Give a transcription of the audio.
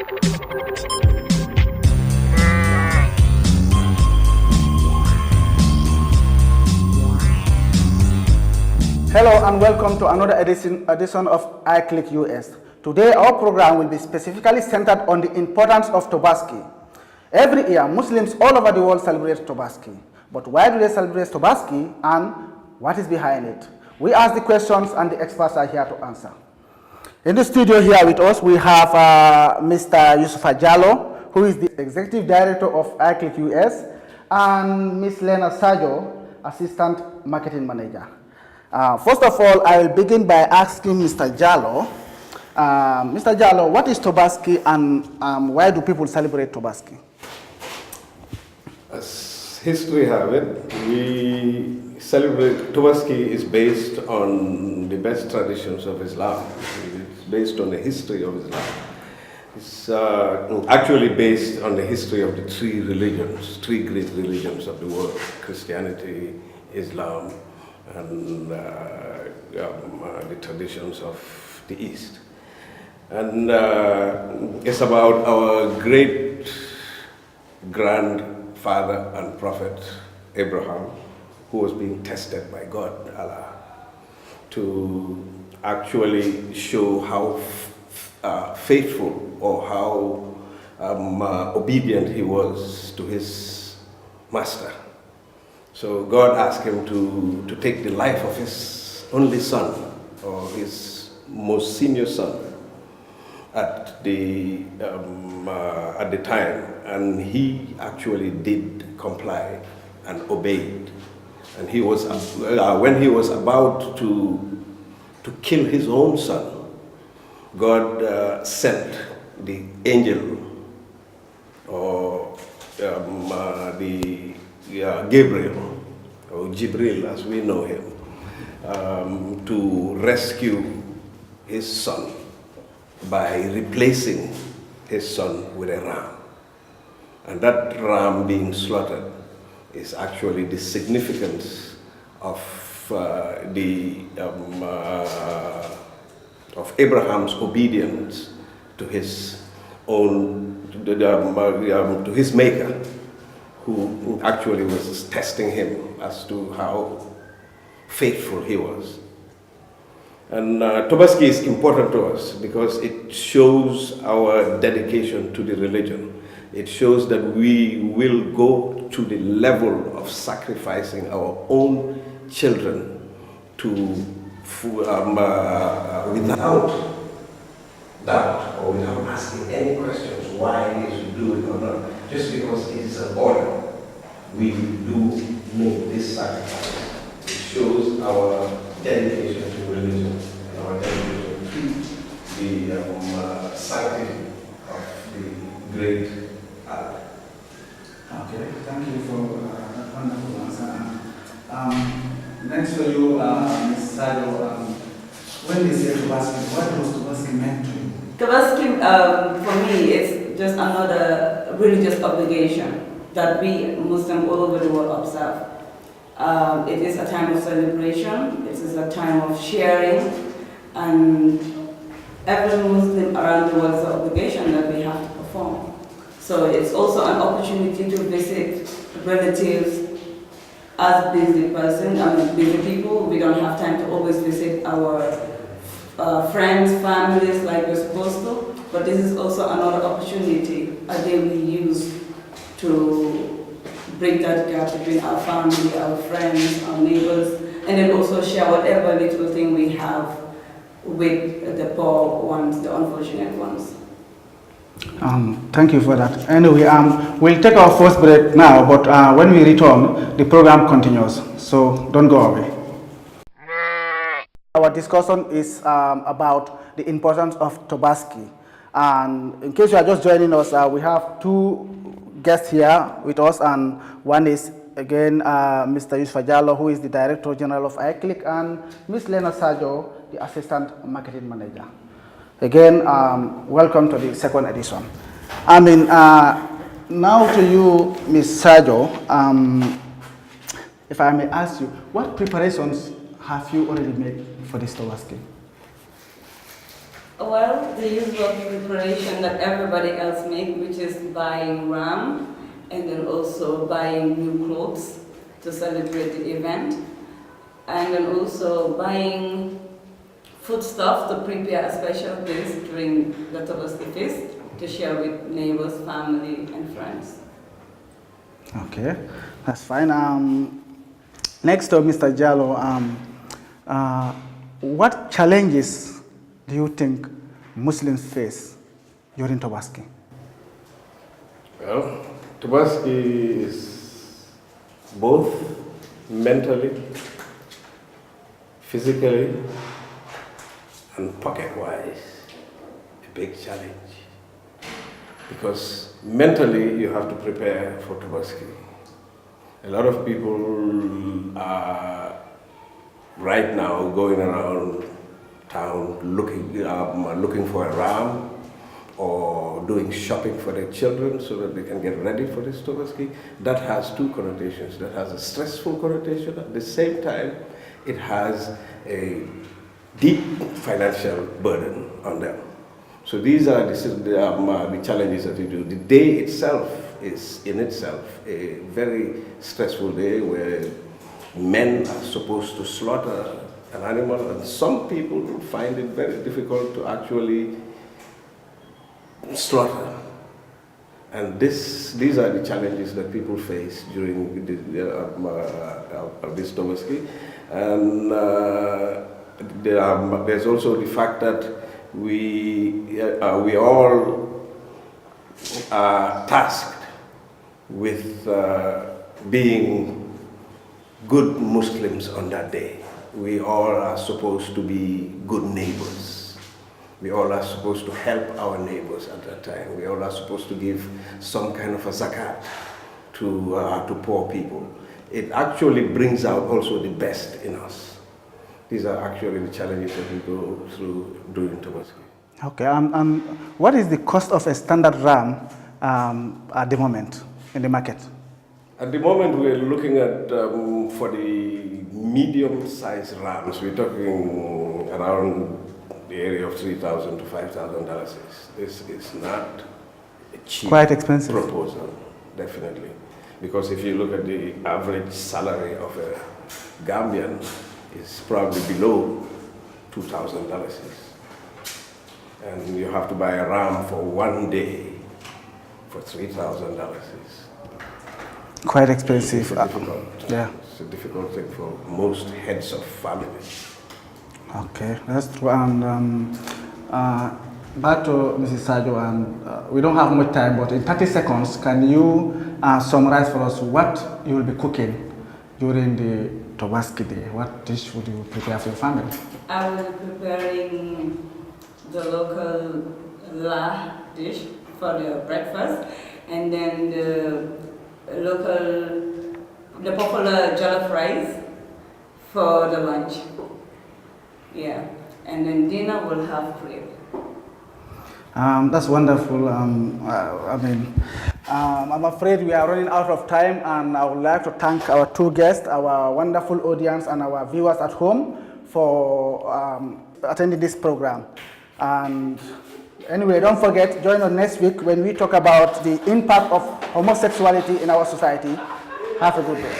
Hello and welcome to another edition of iClick US. Today our program will be specifically centered on the importance of tobaski. Every year, Muslims all over the world celebrate tobaski. But why do they celebrate tobaski and what is behind it? We ask the questions and the experts are here to answer. In the studio here with us, we have Mr. Yusufa Jallo, who is the Executive Director of iClick US, and Ms. Lena Sajo, Assistant Marketing Manager. First of all, I will begin by asking Mr. Jallo. Mr. Jallo, what is tobaski and why do people celebrate tobaski? As history have it, we celebrate, tobaski is based on the best traditions of Islam. It's based on the history of Islam. It's actually based on the history of the three great religions of the world: Christianity, Islam, and the traditions of the East. And it's about our great grandfather and prophet Abraham, who was being tested by God, Allah, to actually show how faithful or how obedient he was to his master. So God asked him to take the life of his only son, or his most senior son, at the time, and he actually did comply and obeyed. And he was when he was about to kill his own son, God sent the angel, or Gabriel, or Jibril as we know him, to rescue his son by replacing his son with a ram. And that ram being slaughtered is actually the significance of of Abraham's obedience to his own to his maker, who actually was testing him as to how faithful he was. And tobaski is important to us because it shows our dedication to the religion. It shows that we will go to the level of sacrificing our own children to without doubt or without asking any questions why we should do it or not. Just because it is an order, we do make this sacrifice. It shows our dedication to religion and our dedication to the sanctity of the great Allah. Okay, thank you for that wonderful answer. Next for you, Ms. Sajo, when they say tobaski, what was tobaski meant to you? Tobaski, for me, it's just another religious obligation that we Muslims all over the world observe. It is a time of celebration, it is a time of sharing, and every Muslim around the world is an obligation that we have to perform. So it's also an opportunity to visit relatives. As busy busy people, we don't have time to always visit our friends, families like we're supposed to, but this is also another opportunity, a day we use to bridge that gap between our family, our friends, our neighbors, and then also share whatever little thing we have with the poor ones, the unfortunate ones. Thank you for that. Anyway, we'll take our first break now, but when we return, the program continues, so don't go away. Our discussion is about the importance of tobaski. And in case you are just joining us, we have two guests here with us, and one is, again, Mr. Yusufa Jallo, who is the Director General of iClick, and Ms. Lena Sajo, the Assistant Marketing Manager. Again, welcome to the second edition. Now to you, Ms. Sajo, if I may ask you, what preparations have you already made for this tobaski? Well, the usual preparation that everybody else makes, which is buying ram and then also buying new clothes to celebrate the event, and then also buying foodstuff to prepare a special dish during the tobaski feast to share with neighbors, family, and friends. Okay, that's fine. Next to Mr. Jallo, what challenges do you think Muslims face during tobaski? Well, tobaski is both mentally, physically, and pocket-wise a big challenge. Because mentally you have to prepare for tobaski. A lot of people are right now going around town looking for a ram or doing shopping for their children so that they can get ready for this tobaski. That has two connotations. That has a stressful connotation. At the same time, it has a deep financial burden on them. So these are the challenges that you do. The day itself is in itself a very stressful day where men are supposed to slaughter an animal, and some people find it very difficult to actually slaughter. And these are the challenges that people face during this tobaski. And there's also the fact that we all are tasked with being good Muslims on that day. We all are supposed to be good neighbors. We all are supposed to help our neighbors at that time. We all are supposed to give some kind of a zakat to poor people. It actually brings out also the best in us. These are actually the challenges that we go through during tobaski. Okay, what is the cost of a standard ram at the moment in the market? At the moment, we're looking at, for the medium-sized rams, we're talking around the area of $3,000 to $5,000. This is not a cheap Quite expensive proposal, definitely. Because if you look at the average salary of a Gambian, it's probably below $2,000. And you have to buy a ram for one day for $3,000. Quite expensive. It's difficult. Yeah. It's a difficult thing for most heads of families. Okay, that's true. And back to Mrs. Sajo, and we don't have much time, but in 30 seconds, can you summarize for us what you will be cooking during the tobaski day? What dish would you prepare for your family? I will be preparing the local la dish for the breakfast, and then the popular jollof rice for the lunch. Yeah, and then dinner will have cream. That's wonderful. I'm afraid we are running out of time, and I would like to thank our two guests, our wonderful audience, and our viewers at home for attending this program. And anyway, don't forget, join us next week when we talk about the impact of homosexuality in our society. Have a good day.